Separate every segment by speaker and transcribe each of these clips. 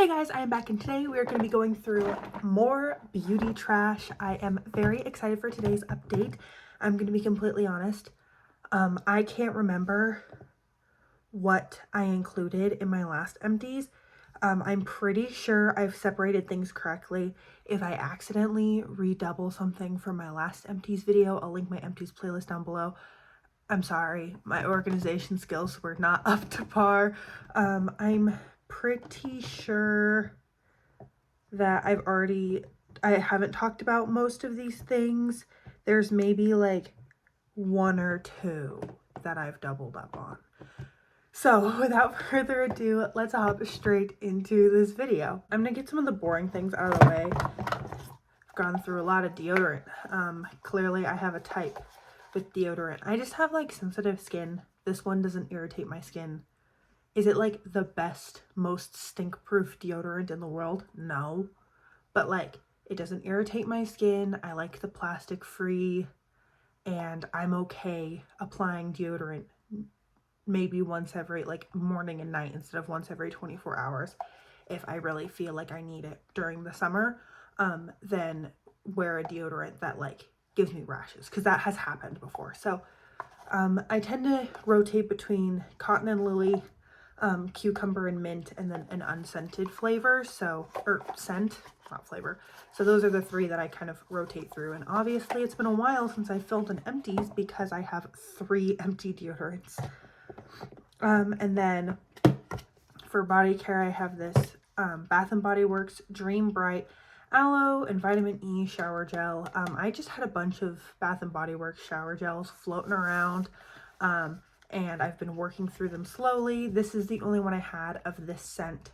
Speaker 1: Hey guys, I am back and today we are going to be going through more beauty trash. I am very excited for today's update. I'm going to be completely honest. I can't remember what I included in my last empties. I'm pretty sure I've separated things correctly. If I accidentally redouble something from my last empties video, I'll link my empties playlist down below. I'm sorry, my organization skills were not up to par. I'm pretty sure that I haven't talked about most of these things. There's maybe like one or two that I've doubled up on. So without further ado, let's hop straight into this video. I'm gonna get some of the boring things out of the way. I've gone through a lot of deodorant. Clearly I have a type with deodorant. I just have like sensitive skin. This one doesn't irritate my skin. Is it like the best, most stink-proof deodorant in the world? No. But like, it doesn't irritate my skin. I like the plastic free, and I'm okay applying deodorant maybe once every, like, morning and night instead of once every 24 hours. If I really feel like I need it during the summer, then wear a deodorant that like gives me rashes, because that has happened before. So I tend to rotate between cotton and lily, cucumber and mint, and then an unscented flavor, or scent, not flavor. So those are the three that I kind of rotate through. And obviously it's been a while since I filmed an empties because I have 3 empty deodorants. And then for body care, I have this Bath & Body Works Dream Bright Aloe and Vitamin E shower gel. I just had a bunch of Bath & Body Works shower gels floating around, and I've been working through them slowly. This is the only one I had of this scent,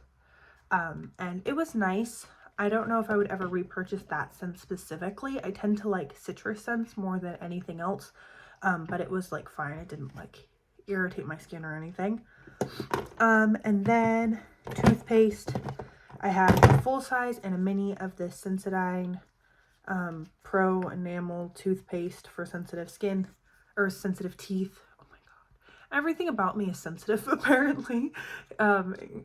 Speaker 1: and it was nice. I don't know if I would ever repurchase that scent specifically. I tend to like citrus scents more than anything else, but it was like fine. It didn't like irritate my skin or anything. And then toothpaste. I have a full size and a mini of this Sensodyne Pro Enamel toothpaste for sensitive skin, or sensitive teeth. Oh my god. Everything about me is sensitive, apparently,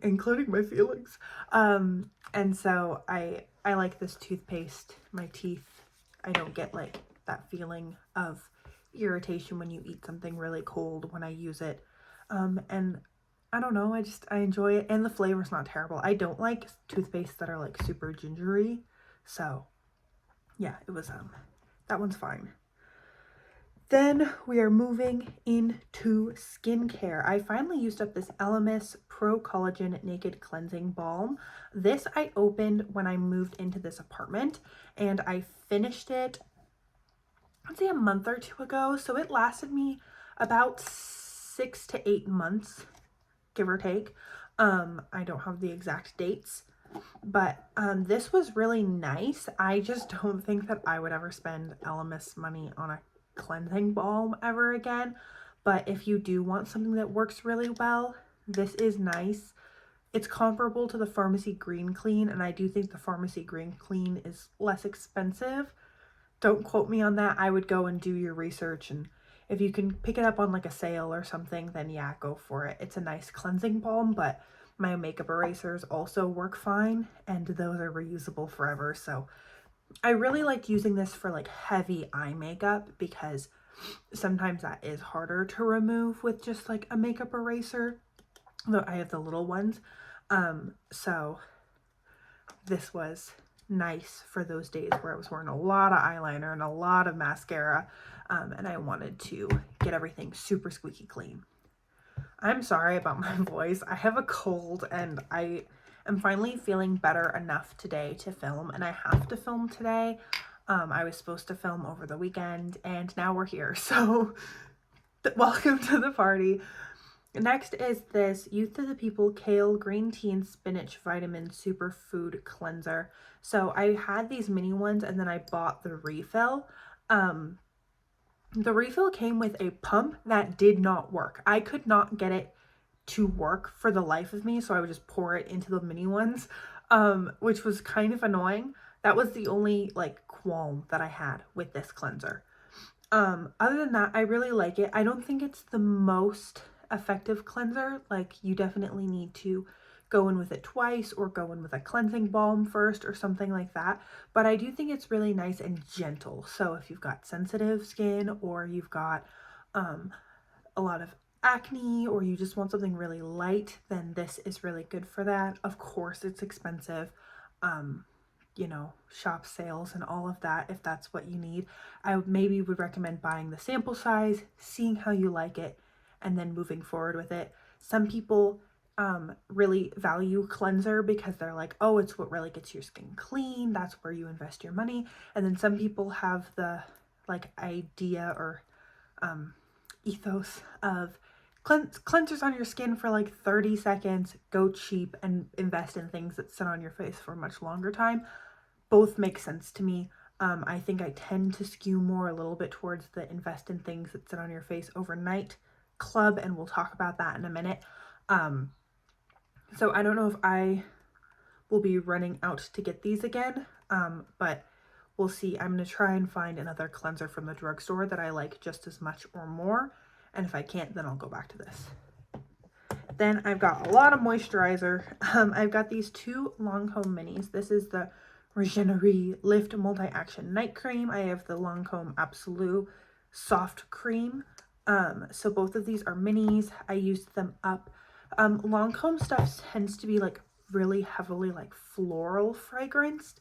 Speaker 1: including my feelings. And so I like this toothpaste. My teeth, I don't get like that feeling of irritation when you eat something really cold when I use it. And I don't know, I enjoy it, and the flavor's not terrible. I don't like toothpaste that are like super gingery, so yeah, it was that one's fine. Then we are moving into skincare. I finally used up this Elemis Pro Collagen Naked Cleansing Balm. This I opened when I moved into this apartment, and I finished it, I'd say a month or 2 ago, so it lasted me about 6 to 8 months, give or take. I don't have the exact dates, but this was really nice. I just don't think that I would ever spend Elemis money on a cleansing balm ever again. But if you do want something that works really well, this is nice. It's comparable to the Pharmacy Green Clean, and I do think the Pharmacy Green Clean is less expensive. Don't quote me on that. I would go and do your research, and if you can pick it up on like a sale or something, then yeah, go for it. It's a nice cleansing balm, but my makeup erasers also work fine, and those are reusable forever. So I really like using this for like heavy eye makeup, because sometimes that is harder to remove with just like a makeup eraser, though I have the little ones. So this was nice for those days where I was wearing a lot of eyeliner and a lot of mascara, and I wanted to get everything super squeaky clean. I'm sorry about my voice. I have a cold, and I am finally feeling better enough today to film, and I have to film today. I was supposed to film over the weekend, and now we're here, so welcome to the party. Next is this Youth to the People Kale Green Tea and Spinach Vitamin Superfood Cleanser. So I had these mini ones, and then I bought the refill. The refill came with a pump that did not work. I could not get it to work for the life of me, so I would just pour it into the mini ones, which was kind of annoying. That was the only like qualm that I had with this cleanser. Other than that, I really like it. I don't think it's the most effective cleanser. Like, you definitely need to go in with it twice or go in with a cleansing balm first or something like that. But I do think it's really nice and gentle. So if you've got sensitive skin or you've got a lot of acne or you just want something really light, then this is really good for that. Of course, it's expensive. You know, shop sales and all of that. If that's what you need, I maybe would recommend buying the sample size, seeing how you like it, and then moving forward with it. Some people really value cleanser because they're like, oh, it's what really gets your skin clean. That's where you invest your money. And then some people have the like idea or ethos of cleansers on your skin for like 30 seconds, go cheap, and invest in things that sit on your face for a much longer time. Both make sense to me. I think I tend to skew more a little bit towards the invest in things that sit on your face overnight club, and we'll talk about that in a minute. So I don't know if I will be running out to get these again, but we'll see. I'm going to try and find another cleanser from the drugstore that I like just as much or more, and if I can't, then I'll go back to this. Then I've got a lot of moisturizer. I've got these two Lancome minis. This is the Regenerie Lift Multi-Action Night Cream. I have the Lancome Absolute Soft Cream. So both of these are minis. I used them up. Lancome stuff tends to be like really heavily like floral fragranced.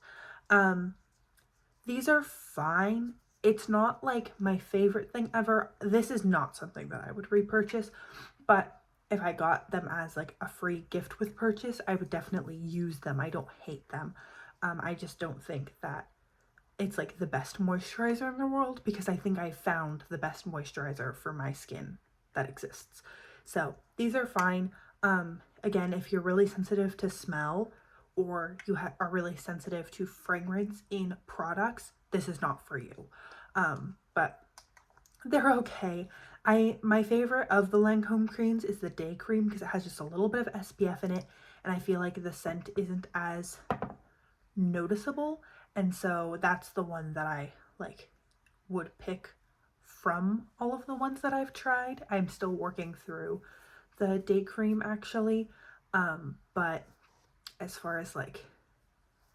Speaker 1: These are fine. It's not like my favorite thing ever. This is not something that I would repurchase, but if I got them as like a free gift with purchase, I would definitely use them. I don't hate them. I just don't think that it's like the best moisturizer in the world, because I think I found the best moisturizer for my skin that exists. So these are fine. Again, if you're really sensitive to smell or you are really sensitive to fragrance in products, this is not for you. But they're okay. My favorite of the Lancome creams is the day cream because it has just a little bit of SPF in it, and I feel like the scent isn't as noticeable, and so that's the one that I like would pick from all of the ones that I've tried. I'm still working through the day cream actually, but as far as like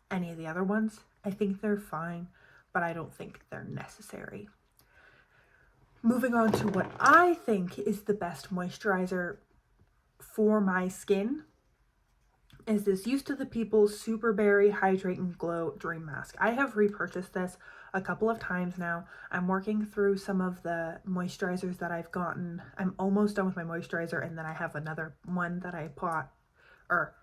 Speaker 1: any of the other ones, I think they're fine, but I don't think they're necessary. Moving on to what I think is the best moisturizer for my skin is this Used to the People Super Berry Hydrate and Glow Dream Mask. I have repurchased this a couple of times now. I'm working through some of the moisturizers that I've gotten. I'm almost done with my moisturizer, and then I have another one that I bought, or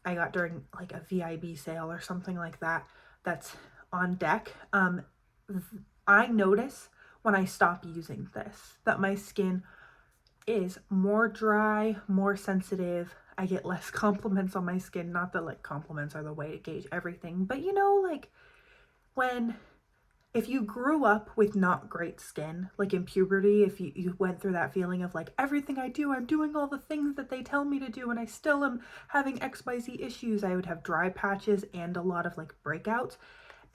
Speaker 1: I got during like a VIB sale or something like that, that's on deck. I notice when I stop using this that my skin is more dry, more sensitive. I get less compliments on my skin. Not that like compliments are the way to gauge everything, but you know, like if you grew up with not great skin, like in puberty, if you went through that feeling of like, everything I do, I'm doing all the things that they tell me to do, and I still am having XYZ issues. I would have dry patches and a lot of like breakouts.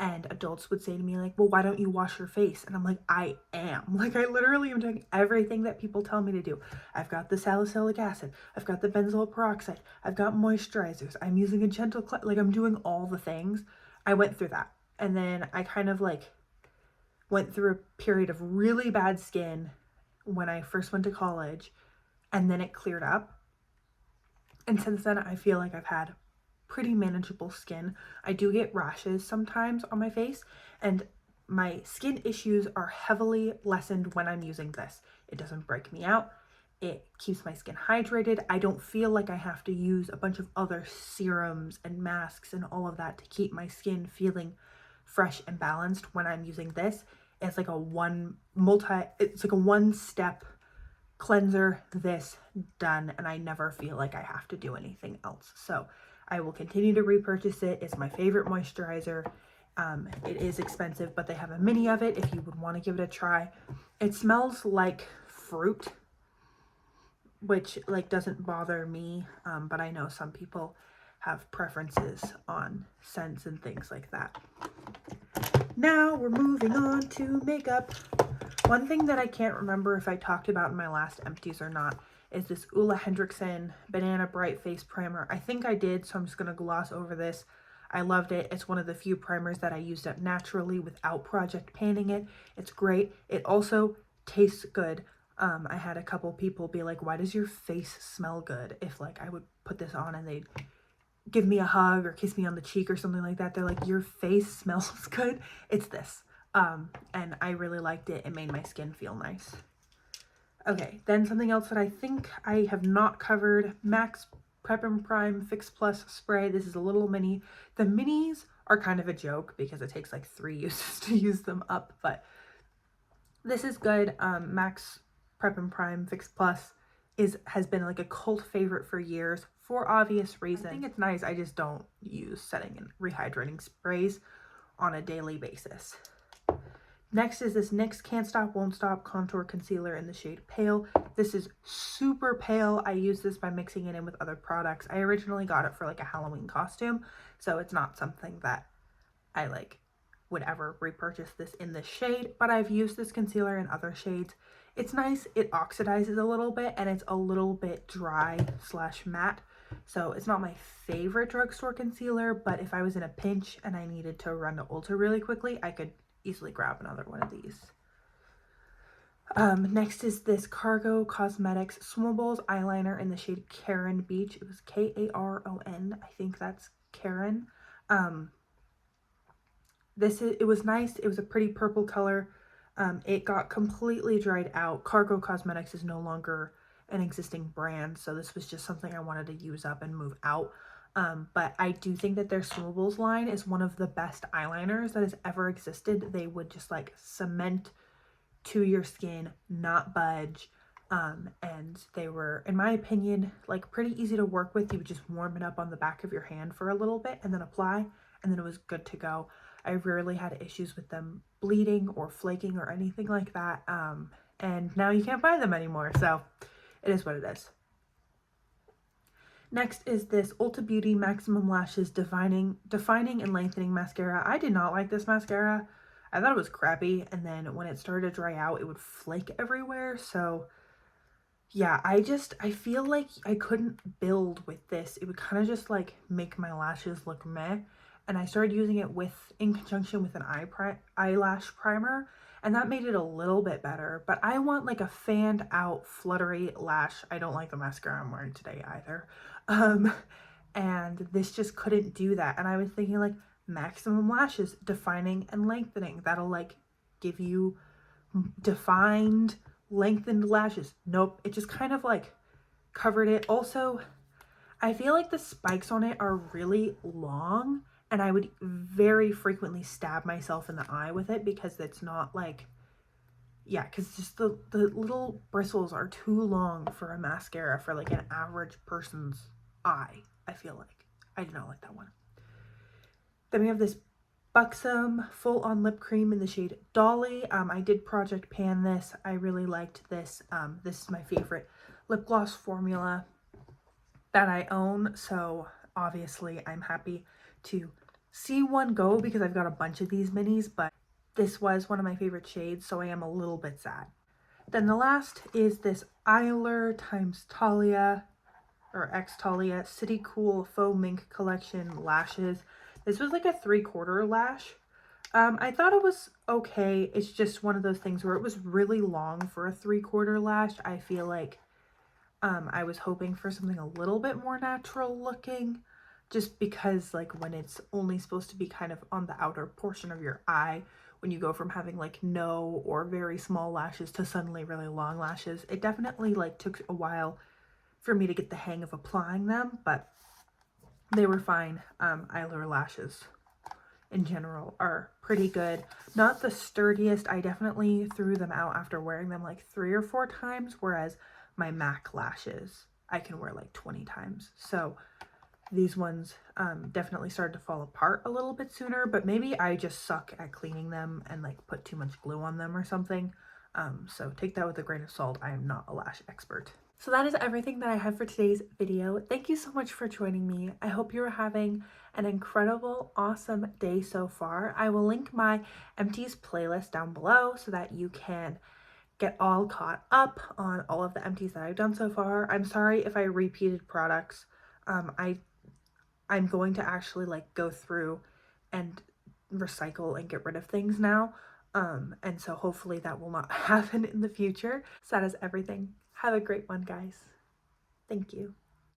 Speaker 1: And adults would say to me like, well, why don't you wash your face? And I'm like, I am. Like, I literally am doing everything that people tell me to do. I've got the salicylic acid. I've got the benzoyl peroxide. I've got moisturizers. I'm using a gentle, like I'm doing all the things. I went through that. And then I kind of like went through a period of really bad skin when I first went to college, and then it cleared up. And since then, I feel like I've had pretty manageable skin. I do get rashes sometimes on my face, and my skin issues are heavily lessened when I'm using this. It doesn't break me out. It keeps my skin hydrated. I don't feel like I have to use a bunch of other serums and masks and all of that to keep my skin feeling fresh and balanced when I'm using this. It's like a one-step cleanser, this, done, and I never feel like I have to do anything else. So I will continue to repurchase it. It's my favorite moisturizer. It is expensive, but they have a mini of it if you would want to give it a try. It smells like fruit, which like doesn't bother me, but I know some people have preferences on scents and things like that. Now we're moving on to makeup. One thing that I can't remember if I talked about in my last empties or not is this Ulla Hendrickson Banana Bright Face Primer. I think I did, so I'm just going to gloss over this. I loved it. It's one of the few primers that I used up naturally without project panning it. It's great. It also tastes good. I had a couple people be like, why does your face smell good? If like I would put this on and they'd give me a hug or kiss me on the cheek or something like that, they're like, your face smells good. It's this. And I really liked it. It made my skin feel nice. Okay, then something else that I think I have not covered, MAC's Prep and Prime Fix Plus Spray. This is a little mini. The minis are kind of a joke because it takes like 3 uses to use them up, but this is good. MAC's Prep and Prime Fix Plus has been like a cult favorite for years for obvious reasons. I think it's nice. I just don't use setting and rehydrating sprays on a daily basis. Next is this NYX Can't Stop Won't Stop Contour Concealer in the shade Pale. This is super pale. I use this by mixing it in with other products. I originally got it for like a Halloween costume, so it's not something that I like would ever repurchase this in this shade, but I've used this concealer in other shades. It's nice. It oxidizes a little bit and it's a little bit dry / matte. So it's not my favorite drugstore concealer, but if I was in a pinch and I needed to run to Ulta really quickly, I could easily grab another one of these. Next is this Cargo Cosmetics Swimmables eyeliner in the shade Karen Beach. It was Karon. I think that's Karen. It was nice. It was a pretty purple color. It got completely dried out. Cargo Cosmetics is no longer an existing brand, so this was just something I wanted to use up and move out. But I do think that their Swimmables line is one of the best eyeliners that has ever existed. They would just like cement to your skin, not budge. And they were, in my opinion, like pretty easy to work with. You would just warm it up on the back of your hand for a little bit and then apply, and then it was good to go. I rarely had issues with them bleeding or flaking or anything like that. And now you can't buy them anymore, so it is what it is. Next is this Ulta Beauty Maximum Lashes Defining and Lengthening Mascara. I did not like this mascara. I thought it was crappy, and then when it started to dry out, it would flake everywhere. So yeah, I feel like I couldn't build with this. It would kind of just like make my lashes look meh. And I started using it in conjunction with an eyelash primer, and that made it a little bit better. But I want like a fanned out fluttery lash. I don't like the mascara I'm wearing today either. And this just couldn't do that. And I was thinking like Maximum Lashes Defining and Lengthening. That'll like give you defined, lengthened lashes. Nope, it just kind of like covered it. Also, I feel like the spikes on it are really long, and I would very frequently stab myself in the eye with it because it's not like, yeah, because just the little bristles are too long for a mascara for like an average person's eye, I feel like. I did not like that one. Then we have this Buxom Full On Lip Cream in the shade Dolly. I did project pan this. I really liked this. This is my favorite lip gloss formula that I own, so obviously I'm happy to see one go because I've got a bunch of these minis, but this was one of my favorite shades, so I am a little bit sad. Then the last is this Eyeler x Talia or X Talia City Cool Faux Mink Collection Lashes. This was like a 3/4 lash. I thought it was okay. It's just one of those things where it was really long for a 3/4 lash. I feel like I was hoping for something a little bit more natural looking, just because like when it's only supposed to be kind of on the outer portion of your eye, when you go from having like no or very small lashes to suddenly really long lashes, it definitely like took a while for me to get the hang of applying them, but they were fine. Eyeler lashes in general are pretty good. Not the sturdiest. I definitely threw them out after wearing them like 3 or 4 times, whereas my MAC lashes I can wear like 20 times. So these ones definitely started to fall apart a little bit sooner, but maybe I just suck at cleaning them and like put too much glue on them or something. So take that with a grain of salt. I am not a lash expert. So that is everything that I have for today's video. Thank you so much for joining me. I hope you're having an incredible, awesome day so far. I will link my Empties playlist down below so that you can get all caught up on all of the empties that I've done so far. I'm sorry if I repeated products. I'm going to actually like go through and recycle and get rid of things now. And so hopefully that will not happen in the future. So that is everything. Have a great one, guys. Thank you.